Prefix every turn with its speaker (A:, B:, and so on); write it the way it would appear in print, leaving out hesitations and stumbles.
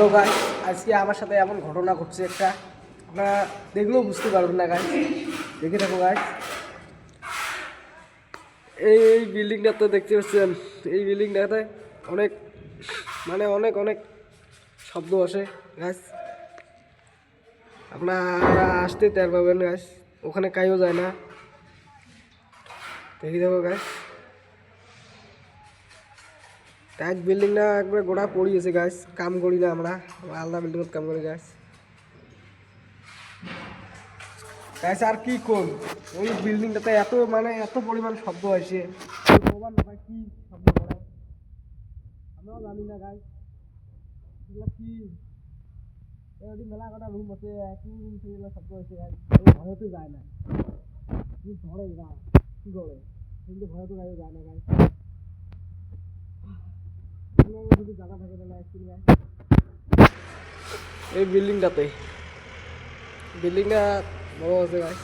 A: তো গাইস আজকে আমার সাথে এমন ঘটনা ঘটছে একটা, আপনারা দেখলেও বুঝতে পারবেন না গাইস। দেখে থাকো গাইস। এই বিল্ডিংটা তো দেখতে পাচ্ছেন, এই বিল্ডিংটাতে অনেক অনেক অনেক শব্দ আসে গাইস। আপনারা আসতে টের পাবেন গাইস, ওখানে কাইও যায় না। দেখে থাকো গাইস। এক বিল্ডিংটা একবার গোড়া পড়ি আছে গাইস, কাম করি না আমরা আলাদা বিল্ডিংত কাম করি গাইস। গাইস আর কি কোন, ওই বিল্ডিংটাতে এত পরিমাণ শব্দ আসে, প্রমাণ ভাই কি শব্দ করে আমরাও জানি না গাইস। এগুলো কি এদিন মেলা কটা রুম আছে, একই রুম থেকে এগুলো শব্দ হয়েছে গাইস। ভয়তে যায় না, ধরে গা কি করে, কিন্তু ভয়তে গাড়ি যায় না গাইস। যদি জায়গা থাকে তাহলে অ্যাকচুয়ালি গাইস এই বিল্ডিংটা বড় আছে গাইস।